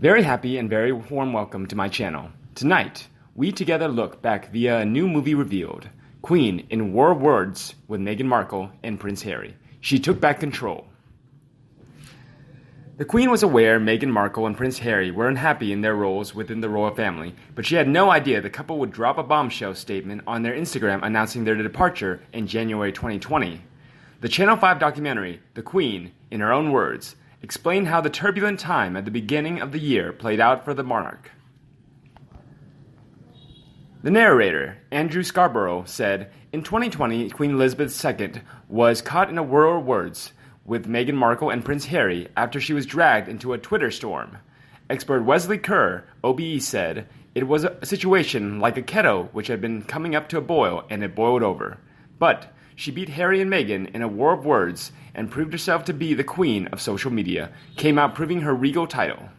Very happy and very warm welcome to my channel. Tonight, we together look back via a new movie revealed, Queen in War Words with Meghan Markle and Prince Harry. She took back control. The Queen was aware Meghan Markle and Prince Harry were unhappy in their roles within the royal family, but she had no idea the couple would drop a bombshell statement on their Instagram announcing their departure in January 2020. The Channel 5 documentary, The Queen, in her own words, explained how the turbulent time at the beginning of the year played out for the monarch. The narrator, Andrew Scarborough, said, "In 2020, Queen Elizabeth II was caught in a whirl of words with Meghan Markle and Prince Harry after she was dragged into a Twitter storm. Expert Wesley Kerr, OBE, said, it was a situation like a kettle which had been coming up to a boil and it boiled over. But she beat Harry and Meghan in a war of words and proved herself to be the queen of social media, came out proving her regal title.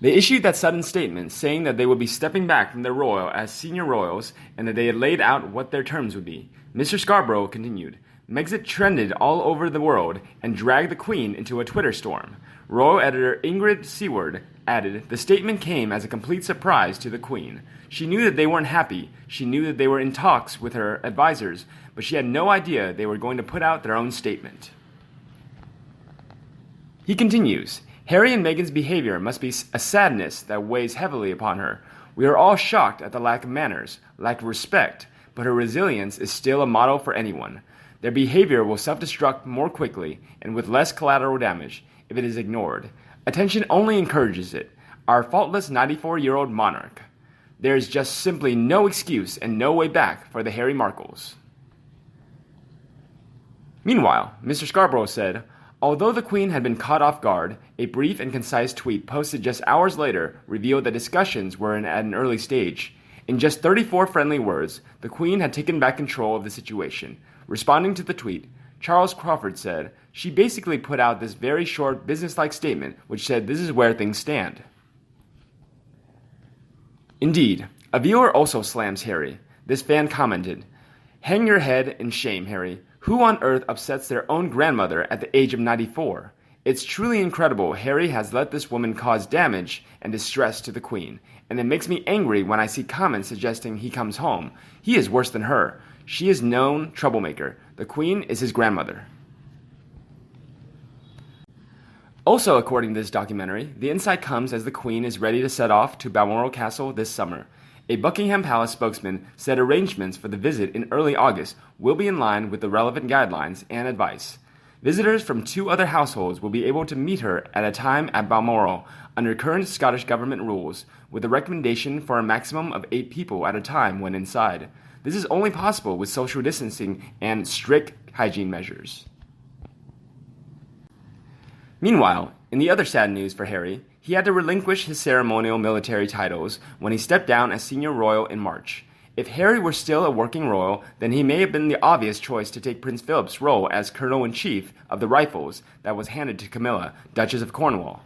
They issued that sudden statement saying that they would be stepping back from their royal as senior royals and that they had laid out what their terms would be. Mr. Scarborough continued, Megxit trended all over the world and dragged the Queen into a Twitter storm. Royal editor Ingrid Seward added, the statement came as a complete surprise to the Queen. She knew that they weren't happy. She knew that they were in talks with her advisors, but she had no idea they were going to put out their own statement." He continues, Harry and Meghan's behavior must be a sadness that weighs heavily upon her. We are all shocked at the lack of manners, lack of respect, but her resilience is still a model for anyone. Their behavior will self-destruct more quickly and with less collateral damage if it is ignored. Attention only encourages it. Our faultless 94-year-old monarch. There is just simply no excuse and no way back for the Harry Markles. Meanwhile, Mr. Scarborough said, although the Queen had been caught off guard, a brief and concise tweet posted just hours later revealed that discussions were at an early stage. In just 34 friendly words, the Queen had taken back control of the situation. Responding to the tweet, Charles Crawford said, she basically put out this very short businesslike statement which said this is where things stand. Indeed, a viewer also slams Harry. This fan commented, hang your head in shame, Harry. Who on earth upsets their own grandmother at the age of 94? It's truly incredible Harry has let this woman cause damage and distress to the Queen, and it makes me angry when I see comments suggesting he comes home. He is worse than her. She is known troublemaker. The Queen is his grandmother. Also, according to this documentary, the insight comes as the Queen is ready to set off to Balmoral Castle this summer. A Buckingham Palace spokesman said arrangements for the visit in early August will be in line with the relevant guidelines and advice. Visitors from 2 other households will be able to meet her at a time at Balmoral under current Scottish Government rules, with a recommendation for a maximum of 8 people at a time when inside. This is only possible with social distancing and strict hygiene measures. Meanwhile, in the other sad news for Harry, he had to relinquish his ceremonial military titles when he stepped down as senior royal in March. If Harry were still a working royal, then he may have been the obvious choice to take Prince Philip's role as Colonel-in-Chief of the Rifles that was handed to Camilla, Duchess of Cornwall.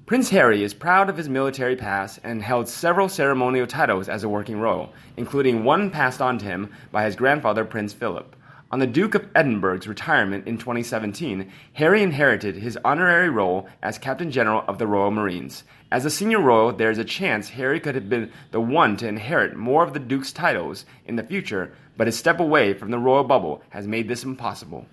Prince Harry is proud of his military past and held several ceremonial titles as a working royal, including one passed on to him by his grandfather Prince Philip. On the Duke of Edinburgh's retirement in 2017, Harry inherited his honorary role as Captain General of the Royal Marines. As a senior royal, there is a chance Harry could have been the one to inherit more of the Duke's titles in the future, but his step away from the royal bubble has made this impossible.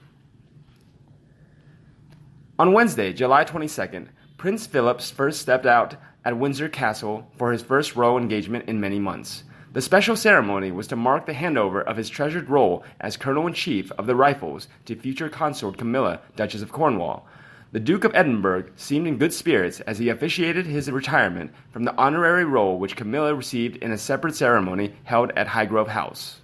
On Wednesday, July 22nd, Prince Philip first stepped out at Windsor Castle for his first royal engagement in many months. The special ceremony was to mark the handover of his treasured role as Colonel-in-Chief of the Rifles to future consort Camilla, Duchess of Cornwall. The Duke of Edinburgh seemed in good spirits as he officiated his retirement from the honorary role which Camilla received in a separate ceremony held at Highgrove House.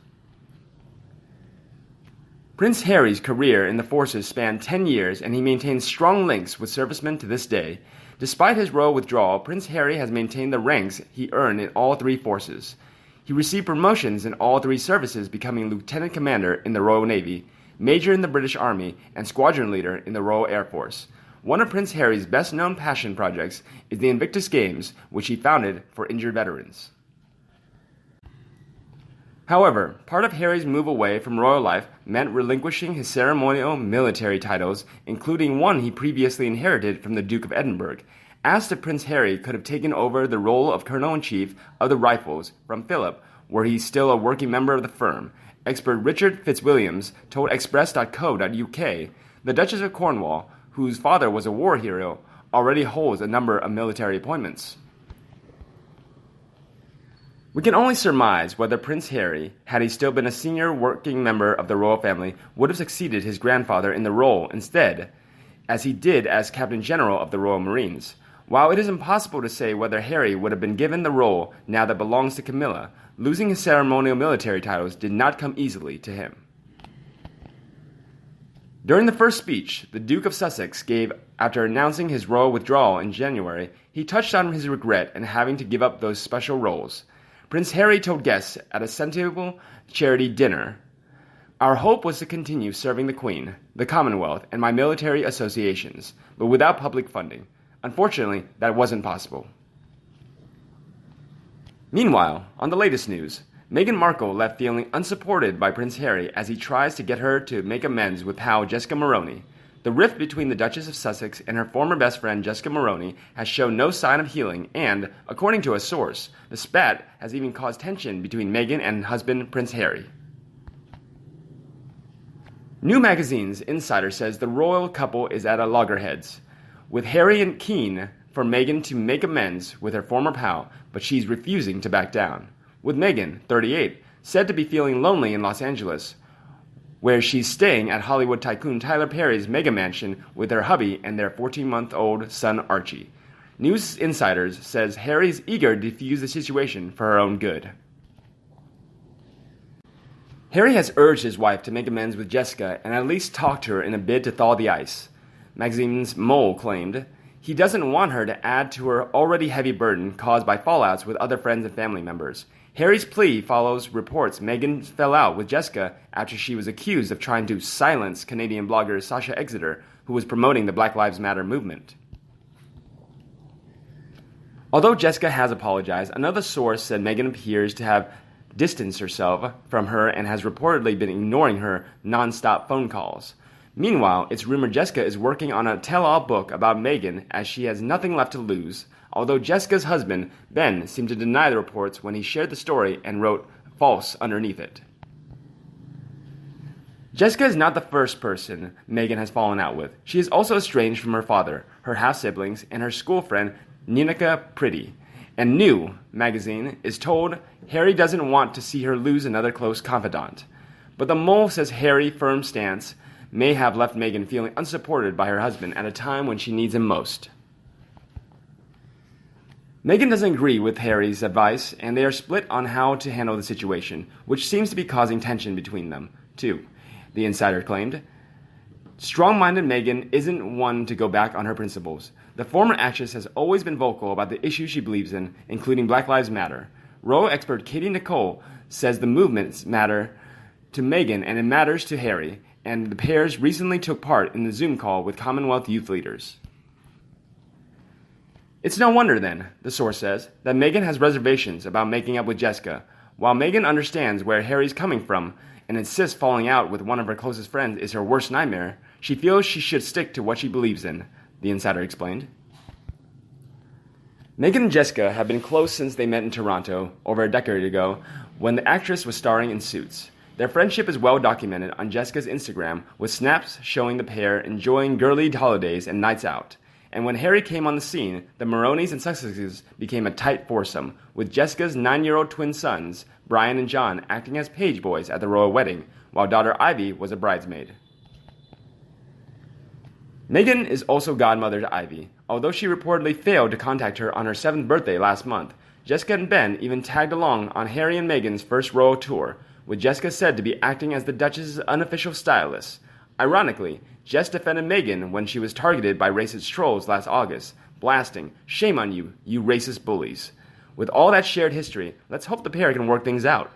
Prince Harry's career in the forces spanned 10 years and he maintains strong links with servicemen to this day. Despite his royal withdrawal, Prince Harry has maintained the ranks he earned in all 3 forces. He received promotions in all 3 services, becoming Lieutenant Commander in the Royal Navy, Major in the British Army, and Squadron Leader in the Royal Air Force. One of Prince Harry's best-known passion projects is the Invictus Games, which he founded for injured veterans. However, part of Harry's move away from royal life meant relinquishing his ceremonial military titles, including one he previously inherited from the Duke of Edinburgh. Asked if Prince Harry could have taken over the role of Colonel-in-Chief of the Rifles from Philip, were he still a working member of the firm, expert Richard Fitzwilliams told Express.co.uk, the Duchess of Cornwall, whose father was a war hero, already holds a number of military appointments. We can only surmise whether Prince Harry, had he still been a senior working member of the royal family, would have succeeded his grandfather in the role instead, as he did as Captain General of the Royal Marines. While it is impossible to say whether Harry would have been given the role now that belongs to Camilla, losing his ceremonial military titles did not come easily to him. During the first speech the Duke of Sussex gave after announcing his royal withdrawal in January, he touched on his regret in having to give up those special roles. Prince Harry told guests at a Sensible charity dinner, "Our hope was to continue serving the Queen, the Commonwealth, and my military associations, but without public funding. Unfortunately, that wasn't possible." Meanwhile, on the latest news, Meghan Markle left feeling unsupported by Prince Harry as he tries to get her to make amends with pal Jessica Maroney. The rift between the Duchess of Sussex and her former best friend Jessica Maroney has shown no sign of healing and, according to a source, the spat has even caused tension between Meghan and husband Prince Harry. New Magazine's insider says the royal couple is at a loggerheads, with Harry and keen for Meghan to make amends with her former pal, but she's refusing to back down. With Meghan, 38, said to be feeling lonely in Los Angeles, where she's staying at Hollywood tycoon Tyler Perry's mega mansion with her hubby and their 14-month-old son Archie. News Insiders says Harry's eager to defuse the situation for her own good. Harry has urged his wife to make amends with Jessica and at least talk to her in a bid to thaw the ice. Magazine's Mole claimed he doesn't want her to add to her already heavy burden caused by fallouts with other friends and family members. Harry's plea follows reports Meghan fell out with Jessica after she was accused of trying to silence Canadian blogger Sasha Exeter, who was promoting the Black Lives Matter movement. Although Jessica has apologized, another source said Meghan appears to have distanced herself from her and has reportedly been ignoring her non-stop phone calls. Meanwhile, it's rumored Jessica is working on a tell-all book about Meghan as she has nothing left to lose, although Jessica's husband, Ben, seemed to deny the reports when he shared the story and wrote false underneath it. Jessica is not the first person Meghan has fallen out with. She is also estranged from her father, her half-siblings, and her school friend Ninika Pretty. And New Magazine is told Harry doesn't want to see her lose another close confidant. But the Mole says Harry's firm stance may have left Meghan feeling unsupported by her husband at a time when she needs him most. Meghan doesn't agree with Harry's advice, and they are split on how to handle the situation, which seems to be causing tension between them, too, the insider claimed. Strong-minded Meghan isn't one to go back on her principles. The former actress has always been vocal about the issues she believes in, including Black Lives Matter. Royal expert Katie Nicole says the movements matter to Meghan and it matters to Harry, and the pairs recently took part in the Zoom call with Commonwealth youth leaders. It's no wonder, then, the source says, that Meghan has reservations about making up with Jessica. While Meghan understands where Harry's coming from and insists falling out with one of her closest friends is her worst nightmare, she feels she should stick to what she believes in, the insider explained. Meghan and Jessica have been close since they met in Toronto over a decade ago when the actress was starring in Suits. Their friendship is well documented on Jessica's Instagram, with snaps showing the pair enjoying girly holidays and nights out. And when Harry came on the scene, the Maroneys and Sussexes became a tight foursome, with Jessica's 9-year-old twin sons, Brian and John, acting as page boys at the royal wedding, while daughter Ivy was a bridesmaid. Meghan is also godmother to Ivy. Although she reportedly failed to contact her on her 7th birthday last month, Jessica and Ben even tagged along on Harry and Meghan's first royal tour, with Jessica said to be acting as the Duchess's unofficial stylist. Ironically, Jess defended Meghan when she was targeted by racist trolls last August, blasting, "Shame on you, you racist bullies." With all that shared history, let's hope the pair can work things out.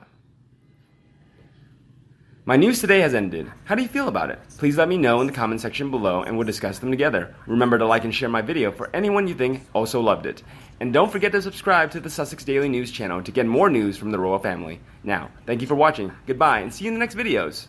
My news today has ended. How do you feel about it? Please let me know in the comment section below and we'll discuss them together. Remember to like and share my video for anyone you think also loved it. And don't forget to subscribe to the Sussex Daily News channel to get more news from the royal family. Now, thank you for watching, goodbye, and see you in the next videos.